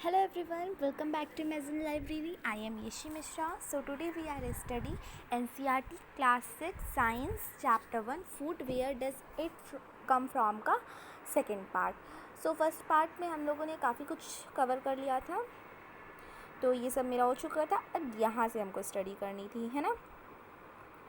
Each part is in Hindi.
Hello everyone, welcome back to Amazon Library. I am Yeshi Mishra. So today we are studying NCERT Class 6 Science Chapter 1 Food. Where does it come from का second part. So first part में हम लोगों ने काफ़ी कुछ कवर कर लिया था, तो ये सब मेरा हो चुका था. अब यहाँ से हमको स्टडी करनी थी, है ना,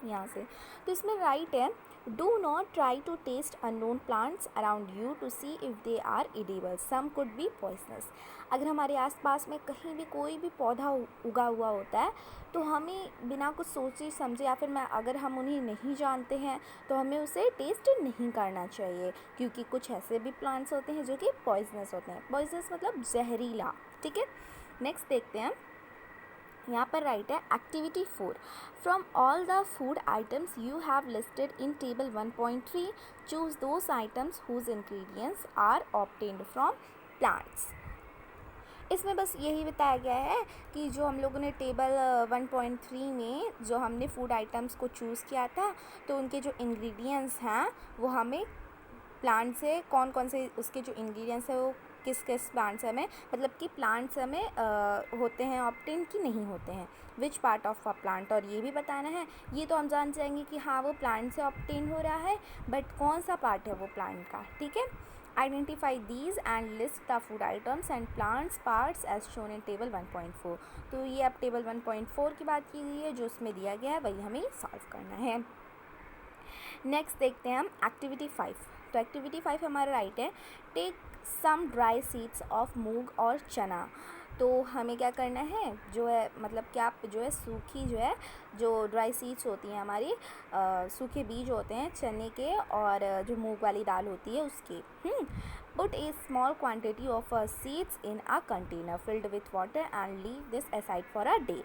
यहाँ से. तो इसमें राइट है, do not try to test unknown plants around you to see if they are edible, some could be poisonous. अगर हमारे आसपास में कहीं भी कोई भी पौधा उगा हुआ होता है तो हमें बिना कुछ सोचे समझे या फिर अगर हम उन्हें नहीं जानते हैं तो हमें उसे टेस्ट नहीं करना चाहिए, क्योंकि कुछ ऐसे भी प्लांट्स होते हैं जो कि पॉइजनस होते हैं. पॉइजनस मतलब जहरीला. ठीक है, नेक्स्ट देखते हैं. यहाँ पर राइट है activity 4. From all the food items you have listed in table 1.3 choose those items whose ingredients are obtained from plants. इसमें बस यही बताया गया है कि जो हम लोगों ने टेबल 1.3 में जो हमने फूड आइटम्स को चूज़ किया था तो उनके जो इंग्रेडिएंट्स हैं वो हमें प्लांट से कौन कौन से उसके जो इंग्रेडिएंट्स है वो किस किस प्लांट से हमें, मतलब कि प्लांट से हमें होते हैं ऑब्टेन कि नहीं होते हैं, which part of a plant, और ये भी बताना है. ये तो हम जान जाएंगे कि हाँ वो प्लांट से ऑब्टेन हो रहा है, बट कौन सा पार्ट है वो प्लांट का. ठीक है, identify these and list the food items and plants parts as shown in table 1.4. तो ये अब टेबल 1.4 की बात की गई है, जो उसमें दिया गया है वही हमें सॉल्व करना है. नेक्स्ट देखते हैं हम एक्टिविटी 5. तो एक्टिविटी 5 हमारा राइट है, take some dry seeds of moong और चना. तो हमें क्या करना है, जो है मतलब क्या जो है सूखी जो है जो ड्राई सीड्स होती हैं हमारी, सूखे बीज होते हैं चने के और जो मूंग वाली दाल होती है उसके. Put A small quantity of seeds in a container filled with water and leave this aside for a day.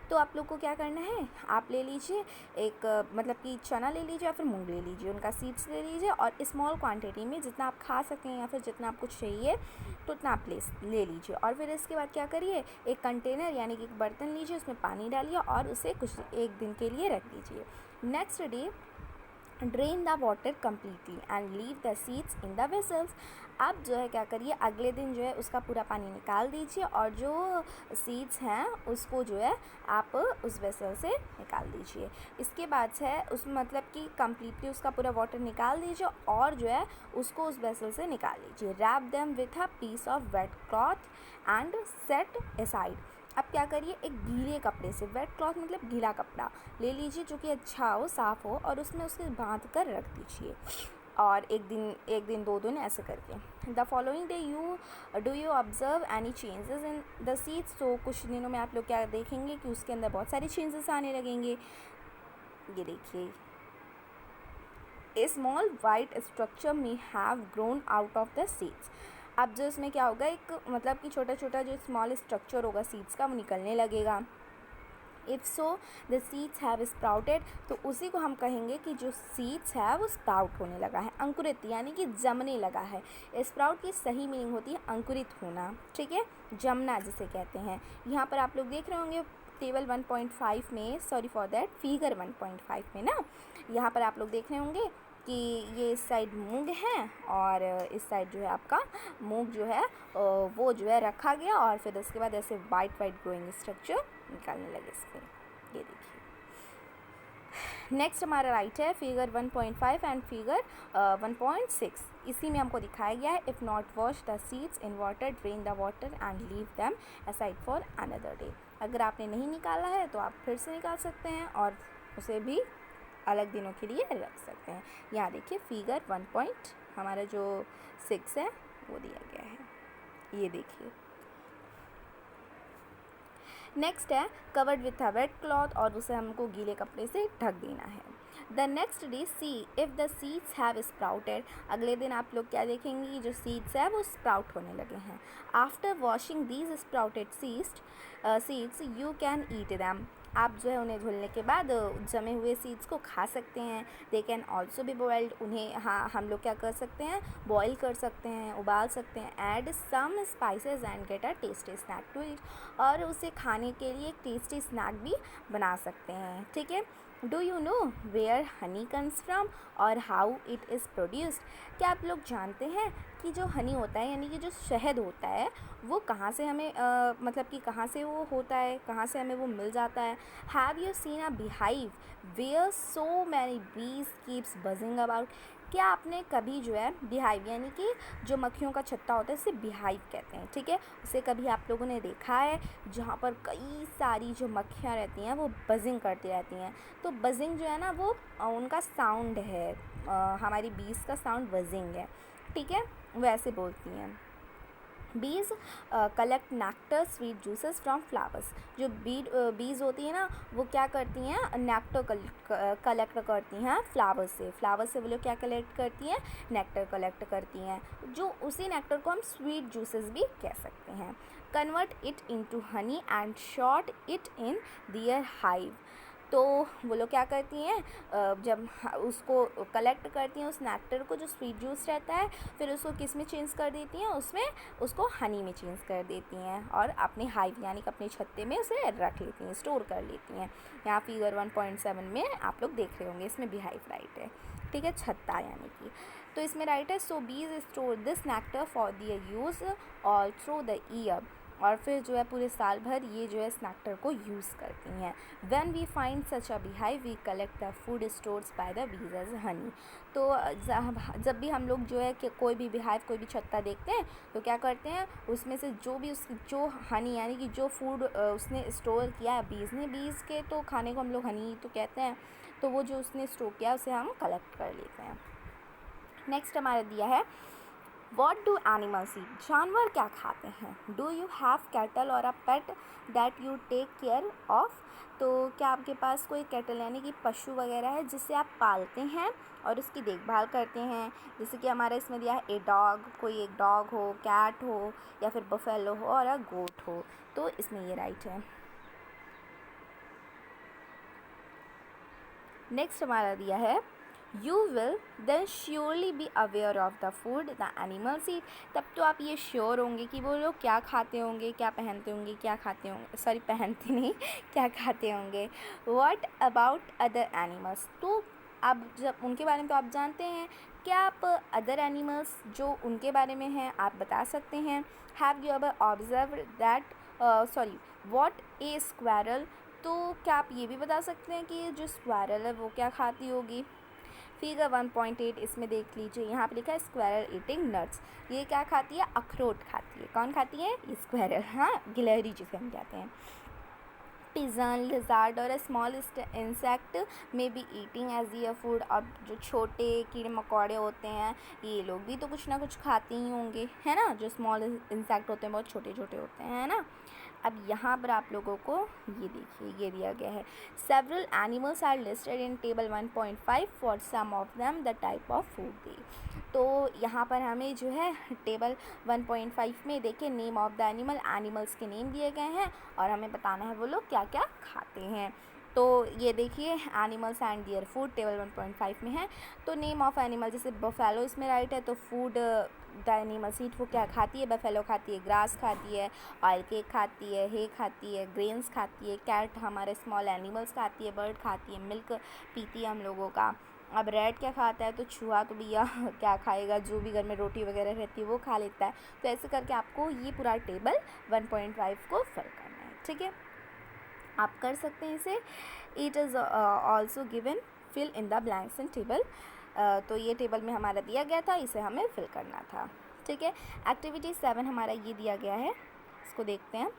तो आप लोग को क्या करना है, आप ले लीजिए एक मतलब कि चना ले लीजिए या फिर मूंग ले लीजिए, उनका सीड्स ले लीजिए और स्मॉल क्वांटिटी में जितना आप खा सकें या फिर जितना आपको चाहिए तो उतना आप ले लीजिए. और फिर इसके बाद क्या करिए, एक कंटेनर यानी कि एक बर्तन लीजिए, उसमें पानी डालिए और उसे कुछ एक दिन के लिए रख दीजिए. Next day drain the water completely and leave the seeds in the vessels. आप जो है क्या करिए, अगले दिन जो है उसका पूरा पानी निकाल दीजिए और जो सीड्स हैं उसको जो है आप उस वेसल से निकाल दीजिए. इसके बाद से उस मतलब कि कम्प्लीटली उसका पूरा वाटर निकाल दीजिए और जो है उसको उस वेसल से निकाल लीजिए. Wrap them with a piece of wet cloth and set aside. अब क्या करिए, एक गीले कपड़े से, वेट क्लॉथ मतलब गीला कपड़ा ले लीजिए जो कि अच्छा हो, साफ़ हो, और उसमें उसे बांध कर रख दीजिए. और एक दिन 2 दिन ऐसे करके. The following day do you observe any changes in the seeds. तो कुछ दिनों में आप लोग क्या देखेंगे कि उसके अंदर बहुत सारे चेंजेस आने लगेंगे. ये देखिए, a small white structure may have grown out of the seeds. अब जो इसमें क्या होगा, एक मतलब कि छोटा छोटा जो स्मॉल स्ट्रक्चर होगा सीड्स का वो निकलने लगेगा. If so the seeds have sprouted. तो उसी को हम कहेंगे कि जो सीड्स है वो स्प्राउट होने लगा है, अंकुरित यानी कि जमने लगा है. स्प्राउट की सही मीनिंग होती है अंकुरित होना. ठीक है, जमना जिसे कहते हैं. यहाँ पर आप लोग देख रहे होंगे टेबल 1.5 में, सॉरी फॉर दैट फिगर 1.5 में ना, यहाँ पर आप लोग देख रहे होंगे कि ये इस साइड मूंग है और इस साइड जो है आपका मूंग जो है वो जो है रखा गया और फिर उसके बाद ऐसे वाइट ग्रोइंग स्ट्रक्चर निकालने लगे इसमें. ये देखिए. नेक्स्ट हमारा राइट है फिगर 1.5 एंड फिगर 1.6. इसी में हमको दिखाया गया है, if not wash the seeds in water drain the water and leave them aside for another day. अगर आपने नहीं निकाला है तो आप फिर से निकाल सकते हैं और उसे भी अलग दिनों के लिए रख सकते हैं. यहाँ देखिए फिगर 1. हमारा जो 6 है वो दिया गया है, ये देखिए. नेक्स्ट है covered with a wet cloth, और उसे हमको गीले कपड़े से ढक देना है. The next day see if the seeds have sprouted. अगले दिन आप लोग क्या देखेंगे कि जो सीड्स है वो स्प्राउट होने लगे हैं. After washing these sprouted seeds you can eat them. आप जो है उन्हें धुलने के बाद जमे हुए सीड्स को खा सकते हैं. They can also be boiled. उन्हें हाँ हम लोग क्या कर सकते हैं, बॉयल कर सकते हैं, उबाल सकते हैं. Add some spices and get a tasty snack to eat. और उसे खाने के लिए एक टेस्टी स्नैक भी बना सकते हैं. ठीक है, do you know where honey comes from और हाउ इट इज़ प्रोड्यूस्ड? क्या आप लोग जानते हैं कि जो हनी होता है यानी कि जो शहद होता है वो कहाँ से हमें मतलब कि कहाँ से वो होता है, कहाँ से हमें वो मिल जाता है? Have you seen a beehive where so many bees keeps buzzing about? क्या आपने कभी जो है beehive यानी कि जो मक्खियों का छत्ता होता है उसे beehive कहते हैं, ठीक है, उसे कभी आप लोगों ने देखा है जहाँ पर कई सारी जो मक्खियाँ रहती हैं वो बजिंग करती रहती हैं? तो बजिंग जो है ना वो उनका साउंड है, हमारी बीज का साउंड बजिंग है, ठीक है, वो ऐसे बोलती हैं। बीज collect nectar sweet juices from flowers. जो बीज होती है ना वो क्या करती हैं, नेक्टर कलेक्ट करती हैं फ्लावर्स से वो लोग क्या कलेक्ट करती हैं, नेक्टर कलेक्ट करती हैं, जो उसी नेक्टर को हम स्वीट जूसेस भी कह सकते हैं। Convert it into honey and shot it in their hive. तो वो लोग क्या करती हैं, जब उसको कलेक्ट करती हैं उस नेक्टर को जो स्वीट जूस रहता है, फिर उसको किस में चेंज कर देती हैं, उसमें उसको हनी में चेंज कर देती हैं और अपने हाइव यानी कि अपने छत्ते में उसे रख लेती हैं, स्टोर कर लेती हैं। यहाँ फिगर 1.7 में आप लोग देख रहे होंगे, इसमें beehive राइट है, ठीक है, छत्ता यानी कि। तो इसमें राइट है so bees store this nectar for their use all through the year. और फिर जो है पूरे साल भर ये जो है इस नेक्टर को यूज़ करती हैं। When we find such a beehive we collect the food stores by the bees as honey. तो जब भी हम लोग जो है कि कोई भी beehive कोई भी छत्ता देखते हैं तो क्या करते हैं, उसमें से जो हनी यानी कि जो फूड उसने स्टोर किया है बीज ने, बीज के तो खाने को हम लोग हनी तो कहते हैं, तो वो जो उसने स्टोर किया उसे हम कलेक्ट कर लेते हैं। नेक्स्ट हमारा दिया है वॉट डू एनिमल्स ईट? जानवर क्या खाते हैं? डू यू हैव कैटल और a pet that you take care of? तो क्या आपके पास कोई कैटल यानी कि पशु वगैरह है जिसे आप पालते हैं और उसकी देखभाल करते हैं? जैसे कि हमारा इसमें दिया है ए डॉग, कोई एक डॉग हो, कैट हो या फिर बफेलो हो और अ गोट हो, तो इसमें ये राइट है। नेक्स्ट हमारा दिया है you will then surely be aware of the food the animals eat. तब तो आप ये श्योर होंगे कि वो लोग क्या खाते होंगे, क्या पहनते होंगे, क्या खाते होंगे, सॉरी पहनते नहीं क्या खाते होंगे। What about other animals? तो अब जब उनके बारे में तो आप जानते हैं, क्या आप अदर एनिमल्स जो उनके बारे में हैं आप बता सकते हैं? Have you ever observe that sorry what A squirrel? तो क्या आप ये भी बता सकते हैं कि जो स्क्वायरल है वो क्या खाती होगी? फिगर 1.8 इसमें देख लीजिए, यहाँ पे लिखा है स्क्वायरल ईटिंग नट्स। ये क्या खाती है? अखरोट खाती है। कौन खाती है? ये स्क्वायरल, हाँ, गिलहरी जिसे हम कहते हैं। पिजन, लिजार्ड और स्मॉल इंसेक्ट में be eating as their food. और जो छोटे कीड़े मकोड़े होते हैं ये लोग भी तो कुछ ना कुछ खाते ही होंगे, है ना। जो स्मॉल इंसेक्ट होते हैं बहुत छोटे छोटे होते हैं, है ना। अब यहाँ पर आप लोगों को ये देखिए ये दिया गया है several animals are listed in table 1.5 for some of them the type of food they. तो यहाँ पर हमें जो है टेबल 1.5 में देखिए नेम ऑफ द एनिमल्स के नेम दिए गए हैं और हमें बताना है वो लोग क्या क्या खाते हैं। तो ये देखिए animals and their food table 1.5 में है। तो नेम ऑफ एनिमल जैसे बफेलो इसमें राइट है, तो फूड द एनिमल्स ईट वो क्या खाती है? बफेलो खाती है ग्रास खाती है, ऑयल केक खाती है, हे खाती है, ग्रेन्स खाती है, कैट हमारे स्मॉल एनिमल्स खाती है, बर्ड खाती है, मिल्क पीती है हम लोगों का। अब रेड क्या खाता है? तो चूहा तो भैया क्या खाएगा, जो भी घर में रोटी वगैरह रहती है वो खा लेता है। तो ऐसे करके आपको ये पूरा टेबल 1.5 को फिल करना है, ठीक है, आप कर सकते हैं इसे। It is also given fill in the blanks in table. तो ये टेबल में हमारा दिया गया था, इसे हमें फिल करना था, ठीक है। एक्टिविटी 7 हमारा ये दिया गया है, इसको देखते हैं।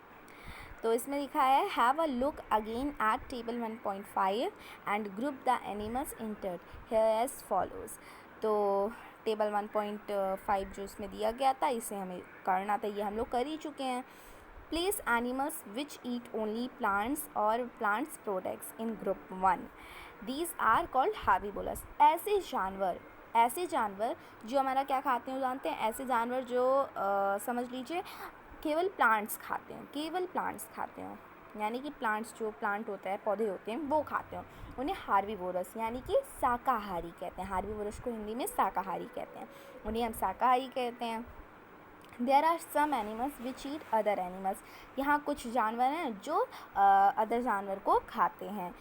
तो इसमें लिखा है have a look again at table 1.5 and group the animals entered here as follows. तो टेबल 1.5 जो इसमें दिया गया था इसे हमें करना था, ये हम लोग कर ही चुके हैं। Place animals which eat only plants or plants products in group 1. These are called herbivorous. ऐसे जानवर जो हमारा क्या खाते हैं जानते हैं? ऐसे जानवर जो समझ लीजिए केवल प्लांट्स खाते हैं, यानी कि प्लांट्स जो प्लांट होता है पौधे होते हैं वो खाते हैं, उन्हें हार्बिवोरस यानी कि शाकाहारी कहते हैं। हार्बिवोरस को हिंदी में शाकाहारी कहते हैं, उन्हें हम शाकाहारी कहते हैं। There are some animals which eat other animals. यहाँ कुछ जानवर हैं जो अदर जानवर को खाते हैं।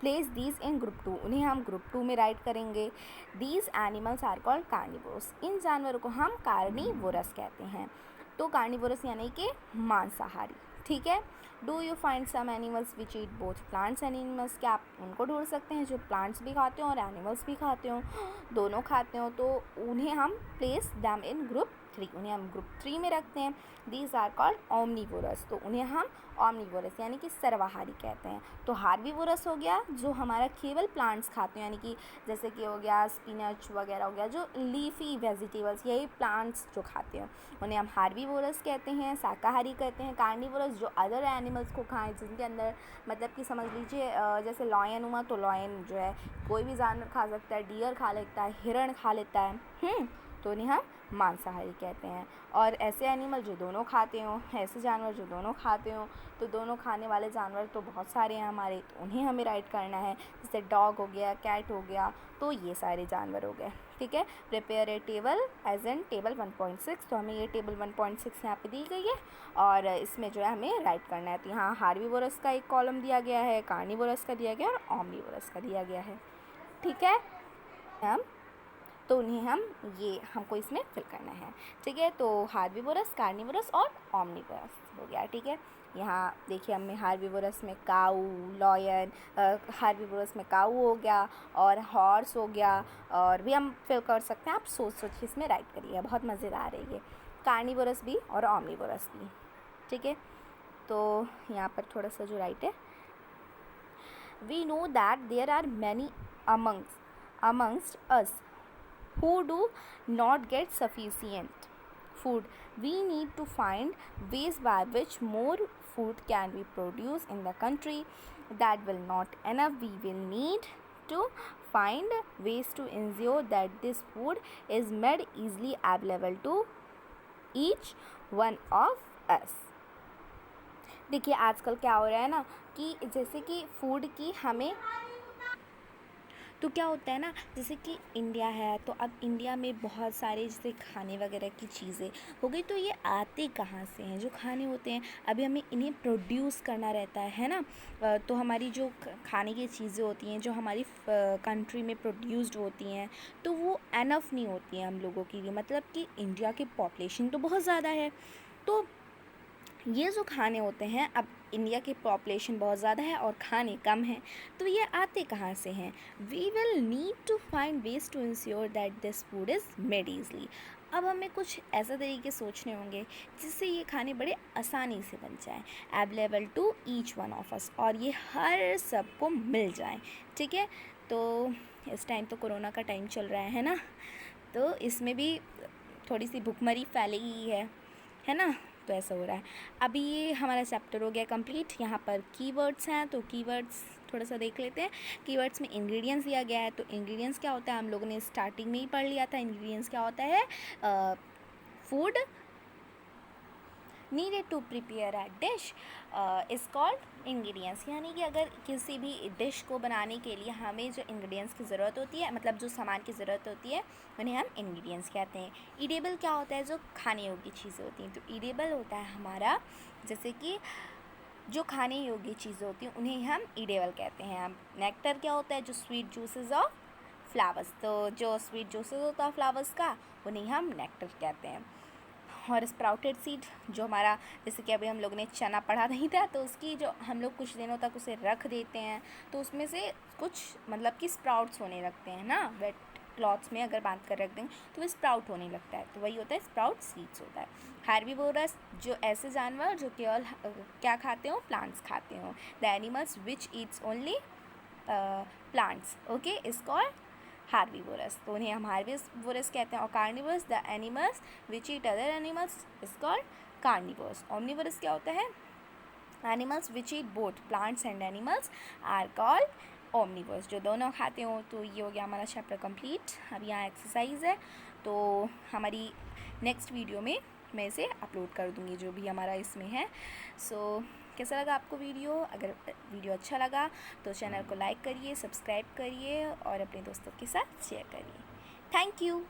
प्लेस दीज इन ग्रुप 2, उन्हें हम ग्रुप 2 में राइट करेंगे। These animals are called carnivorous, इन जानवरों को हम कार्निवोरस कहते हैं। तो कार्निवोरस यानी कि मांसाहारी, ठीक है। Do you find some animals which eat both plants and animals, क्या आप उनको ढूंढ सकते हैं जो प्लांट्स भी खाते हो और एनिमल्स भी खाते हो, दोनों खाते हो, तो उन्हें हम प्लेस दैम इन ग्रुप 3, उन्हें हम ग्रुप 3 में रखते हैं। दीज आर कॉल्ड ओमनीवोरस, तो उन्हें हम ओमनीवोरस यानी कि सर्वाहारी कहते हैं। तो हार्बीवोरस हो गया जो हमारा केवल प्लांट्स खाते हैं, यानी कि जैसे कि हो गया स्पिनच वगैरह हो गया, जो लीफी वेजिटेबल्स यही प्लांट्स जो खाते हैं उन्हें हम हार्बीवोरस कहते हैं, शाकाहारी कहते हैं। कार्निवोरस जो अदर एनिमल्स को खाएं, जिनके अंदर मतलब कि समझ लीजिए जैसे लॉयन हुआ, तो लॉयन जो है कोई भी जानवर खा सकता है, डियर खा लेता है, हिरण खा लेता है, तो उन्हें हम मांसाहारी कहते हैं। और ऐसे एनिमल जो दोनों खाते हों, ऐसे जानवर जो दोनों खाते हों, तो दोनों खाने वाले जानवर तो बहुत सारे हैं हमारे, तो उन्हें हमें राइट करना है। जैसे डॉग हो गया, कैट हो गया, तो ये सारे जानवर हो गए, ठीक है। Prepare a table as in table 1.6, तो हमें ये टेबल 1.6 यहाँ पे दी गई है और इसमें जो है हमें राइट करना है। तो यहाँ हार्बीवोरस का एक कॉलम दिया गया है, कार्निवोरस का दिया गया है और ओमनीवोरस का दिया गया है, ठीक है। तो उन्हें हमको इसमें फिल करना है, ठीक है। तो हार्बीवोरस, कार्निवोरस और ओमनीवोरस हो गया, ठीक है। यहाँ देखिए हमें हार्बीवोरस में काऊ, लॉयन, हार्बीवोरस में काऊ हो गया और हॉर्स हो गया, और भी हम फिल कर सकते हैं। आप सोच के इसमें राइट करिए, बहुत मज़ेदार है ये, कार्निवोरस भी और ओमनीवोरस भी, ठीक है। तो यहाँ पर थोड़ा सा जो राइट है, we know that there are many amongst us who do not get sufficient food. We need to find ways by which more food can be produced in the country. That will not enough. We will need to find ways to ensure that this food is made easily available to each one of us. देखिए आजकल क्या हो रहा है ना कि जैसे कि फूड की हमें, तो क्या होता है ना, जैसे कि इंडिया है तो अब इंडिया में बहुत सारे जैसे खाने वगैरह की चीज़ें हो गई, तो ये आते कहाँ से हैं, जो खाने होते हैं अभी हमें इन्हें प्रोड्यूस करना रहता है ना। तो हमारी जो खाने की चीज़ें होती हैं जो हमारी कंट्री में प्रोड्यूस्ड होती हैं, तो वो एनफ नहीं होती हैं हम लोगों के लिए, मतलब कि इंडिया की पॉपुलेशन तो बहुत ज़्यादा है, तो ये जो खाने होते हैं, अब इंडिया की पॉपुलेशन बहुत ज़्यादा है और खाने कम हैं, तो ये आते कहाँ से हैं। We will need to find ways to ensure that this food is made easily. अब हमें कुछ ऐसा तरीके सोचने होंगे जिससे ये खाने बड़े आसानी से बन जाएं, available to each one of us, और ये हर सबको मिल जाएं, ठीक है। तो इस टाइम तो कोरोना का टाइम चल रहा है ना, तो इसमें भी थोड़ी सी भुखमरी फैली ही है ना, तो ऐसा हो रहा है। अभी ये हमारा चैप्टर हो गया कंप्लीट। यहाँ पर कीवर्ड्स हैं, तो कीवर्ड्स थोड़ा सा देख लेते हैं। कीवर्ड्स में इंग्रेडिएंट्स दिया गया है, तो इंग्रेडिएंट्स क्या होता है हम लोगों ने स्टार्टिंग में ही पढ़ लिया था। इंग्रेडिएंट्स क्या होता है, food needed to prepare a dish is called ingredients, यानी कि अगर किसी भी डिश को बनाने के लिए हमें जो इंग्रेडिएंट्स की ज़रूरत होती है, मतलब जो सामान की ज़रूरत होती है, उन्हें हम इंग्रेडिएंट्स कहते हैं। ईडेबल क्या होता है, जो खाने योग्य चीज़ें होती हैं, तो ईडेबल होता है हमारा जैसे कि जो खाने योग्य चीज़ें होती हैं उन्हें हम ईडेबल कहते हैं। हम नेक्टर क्या होता है, जो स्वीट जूसेस ऑफ फ्लावर्स, तो जो स्वीट जूसेस होता है फ्लावर्स का उन्हें हम नेक्टर कहते हैं। और स्प्राउटेड सीड, जो हमारा जैसे कि अभी हम लोग ने चना पढ़ा नहीं था, तो उसकी जो हम लोग कुछ दिनों तक उसे रख देते हैं तो उसमें से कुछ मतलब कि स्प्राउट्स होने लगते हैं ना, वेट क्लॉथ्स में अगर बांध कर रख दें तो वो स्प्राउट होने लगता है, तो वही होता है स्प्राउट सीड्स होता है। हार्बीवोरस, जो ऐसे जानवर जो केवल क्या खाते हो, प्लांट्स खाते हो। The animals which eats only plants, okay, is called herbivorous, तो उन्हें हम हार्बीवोरस कहते हैं। और carnivorous, the animals which eat other animals is called carnivorous. Omnivorous क्या होता है, animals which eat both plants and animals are called omnivorous, जो दोनों खाते हो। तो ये हो गया हमारा चैप्टर कंप्लीट। अब यहाँ एक्सरसाइज है, तो हमारी नेक्स्ट वीडियो में मैं इसे अपलोड कर दूँगी जो भी हमारा इसमें है। सो कैसा लगा आपको वीडियो, अगर वीडियो अच्छा लगा तो चैनल को लाइक करिए, सब्सक्राइब करिए और अपने दोस्तों के साथ शेयर करिए। Thank you.